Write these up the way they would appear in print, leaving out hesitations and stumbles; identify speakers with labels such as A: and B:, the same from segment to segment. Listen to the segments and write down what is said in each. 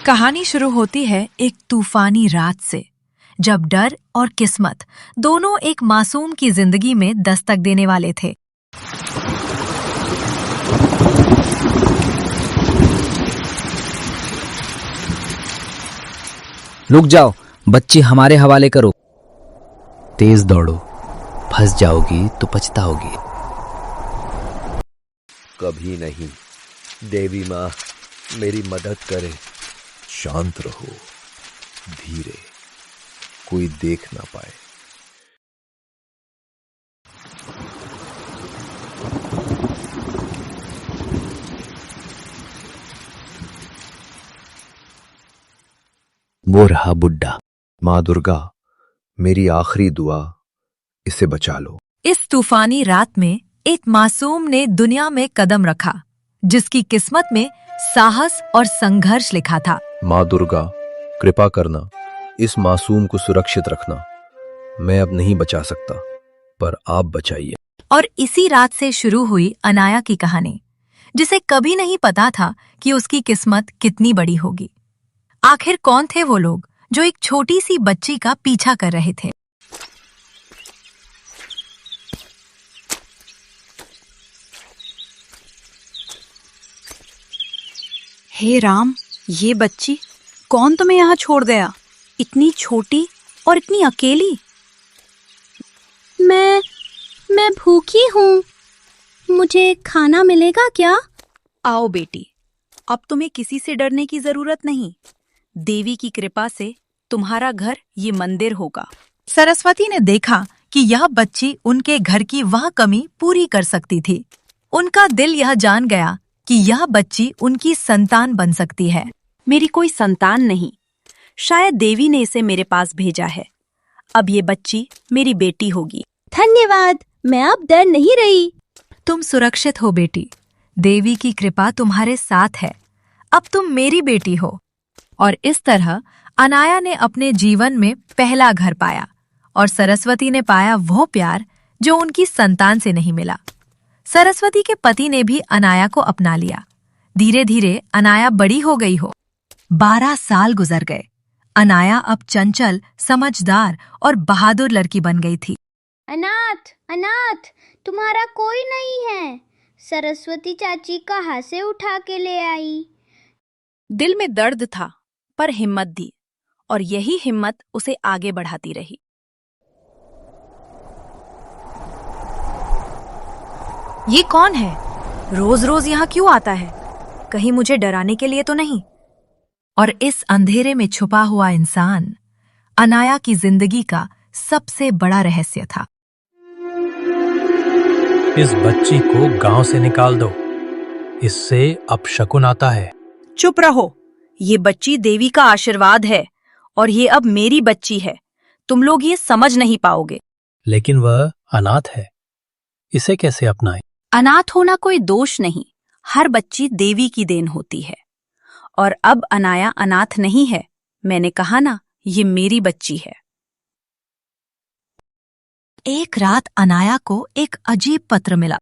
A: कहानी शुरू होती है एक तूफानी रात से, जब डर और किस्मत दोनों एक मासूम की जिंदगी में दस्तक देने वाले थे।
B: रुक जाओ, बच्ची हमारे हवाले करो। तेज दौड़ो, फंस जाओगी तो पछताओगी।
C: कभी नहीं। देवी माँ मेरी मदद करे। शांत रहो, धीरे, कोई देख ना पाए। वो रहा बुड्ढा। माँ दुर्गा, मेरी आखिरी दुआ, इसे बचा लो।
A: इस तूफानी रात में एक मासूम ने दुनिया में कदम रखा, जिसकी किस्मत में साहस और संघर्ष लिखा था।
C: माँ दुर्गा, कृपा करना, इस मासूम को सुरक्षित रखना। मैं अब नहीं बचा सकता, पर आप बचाइए।
A: और इसी रात से शुरू हुई अनाया की कहानी, जिसे कभी नहीं पता था कि उसकी किस्मत कितनी बड़ी होगी। आखिर कौन थे वो लोग जो एक छोटी सी बच्ची का पीछा कर रहे थे?
D: हे राम, ये बच्ची कौन तुम्हें यहाँ छोड़ गया? इतनी छोटी और इतनी अकेली।
E: मैं भूखी हूँ। मुझे खाना मिलेगा क्या?
D: आओ बेटी, अब तुम्हें किसी से डरने की जरूरत नहीं। देवी की कृपा से तुम्हारा घर ये मंदिर होगा।
A: सरस्वती ने देखा कि यह बच्ची उनके घर की वह कमी पूरी कर सकती थी। उनका दिल यह जान गया कि यह बच्ची उनकी संतान बन सकती है।
D: मेरी कोई संतान नहीं, शायद देवी ने इसे मेरे पास भेजा है। अब ये बच्ची मेरी बेटी होगी।
E: धन्यवाद, मैं अब डर नहीं रही।
A: तुम सुरक्षित हो बेटी, देवी की कृपा तुम्हारे साथ है। अब तुम मेरी बेटी हो। और इस तरह अनाया ने अपने जीवन में पहला घर पाया, और सरस्वती ने पाया वो प्यार जो उनकी संतान से नहीं मिला। सरस्वती के पति ने भी अनाया को अपना लिया। धीरे धीरे अनाया बड़ी हो गई हो। 12 साल गुजर गए। अनाया अब चंचल, समझदार और बहादुर लड़की बन गई थी।
E: अनाथ, अनाथ, तुम्हारा कोई नहीं है। सरस्वती चाची कहाँ से उठा के ले आई?
D: दिल में दर्द था, पर हिम्मत दी, और यही हिम्मत उसे आगे बढ़ाती रही।
A: ये कौन है? रोज रोज यहाँ क्यों आता है? कहीं मुझे डराने के लिए तो नहीं? और इस अंधेरे में छुपा हुआ इंसान अनाया की जिंदगी का सबसे बड़ा रहस्य था।
F: इस बच्ची को गांव से निकाल दो, इससे अपशकुन आता है।
D: चुप रहो, ये बच्ची देवी का आशीर्वाद है, और ये अब मेरी बच्ची है। तुम लोग ये समझ नहीं पाओगे।
F: लेकिन वह अनाथ है, इसे कैसे अपनाएं?
D: अनाथ होना कोई दोष नहीं, हर बच्ची देवी की देन होती है। और अब अनाया अनाथ नहीं है। मैंने कहा ना, ये मेरी बच्ची है।
A: एक रात अनाया को एक अजीब पत्र मिला।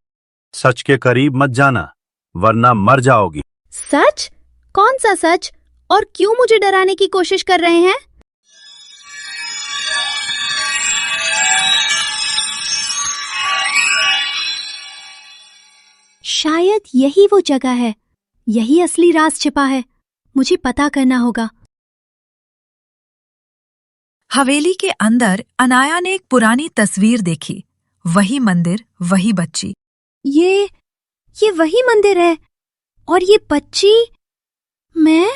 G: सच के करीब मत जाना, वरना मर जाओगी।
E: सच? कौन सा सच? और क्यों मुझे डराने की कोशिश कर रहे हैं? शायद यही वो जगह है, यही असली राज छिपा है। मुझे पता करना होगा।
A: हवेली के अंदर अनाया ने एक पुरानी तस्वीर देखी। वही मंदिर, वही बच्ची।
E: ये वही मंदिर है, और ये बच्ची मैं।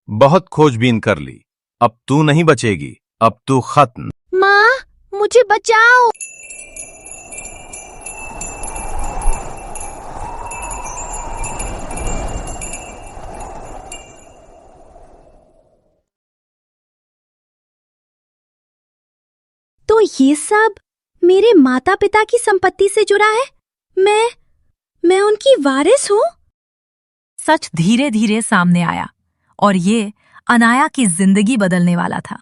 G: बहुत खोजबीन कर ली, अब तू नहीं बचेगी, अब तू खत्म।
E: माँ, मुझे बचाओ। तो ये सब मेरे माता पिता की संपत्ति से जुड़ा है? मैं उनकी वारिस हूँ?
A: सच धीरे धीरे सामने आया, और ये अनाया की जिंदगी बदलने वाला था।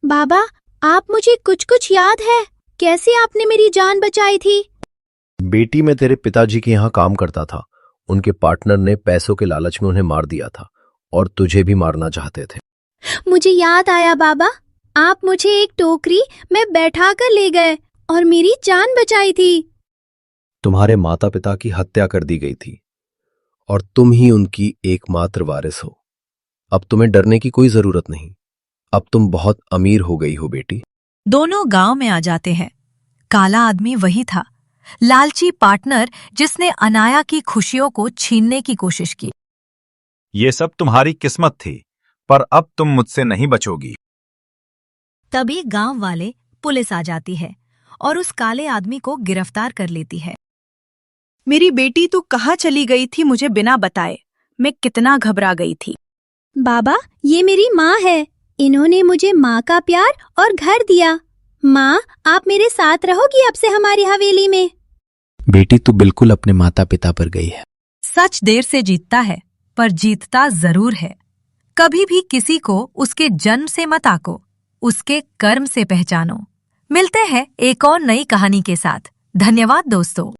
E: बाबा, आप मुझे कुछ याद है? कैसे आपने मेरी जान बचाई थी?
C: बेटी, मैं तेरे पिताजी के यहाँ काम करता था। उनके पार्टनर ने पैसों के लालच में उन्हें मार दिया था और तुझे भी मारना चाहते थे।
E: मुझे याद आया बाबा, आप मुझे एक टोकरी में बैठा कर ले गए और मेरी जान बचाई थी।
C: तुम्हारे माता पिता की हत्या कर दी गई थी और तुम ही उनकी एकमात्र वारिस हो। अब तुम्हें डरने की कोई जरूरत नहीं। अब तुम बहुत अमीर हो गई हो बेटी।
A: दोनों गांव में आ जाते हैं। काला आदमी वही था, लालची पार्टनर जिसने अनाया की खुशियों को छीनने की कोशिश की।
G: ये सब तुम्हारी किस्मत थी, पर अब तुम मुझसे नहीं बचोगी।
A: तभी गांव वाले पुलिस आ जाती है और उस काले आदमी को गिरफ्तार कर लेती है।
D: मेरी बेटी तो कहाँ चली गई थी मुझे बिना बताए? मैं कितना घबरा गई थी।
E: बाबा, ये मेरी माँ है। इन्होंने मुझे माँ का प्यार और घर दिया। माँ, आप मेरे साथ रहोगी अब से हमारी हवेली में?
B: बेटी तू बिल्कुल अपने माता पिता पर गई है।
A: सच देर से जीतता है, पर जीतता जरूर है। कभी भी किसी को उसके जन्म से मत आको, उसके कर्म से पहचानो। मिलते हैं एक और नई कहानी के साथ। धन्यवाद दोस्तों।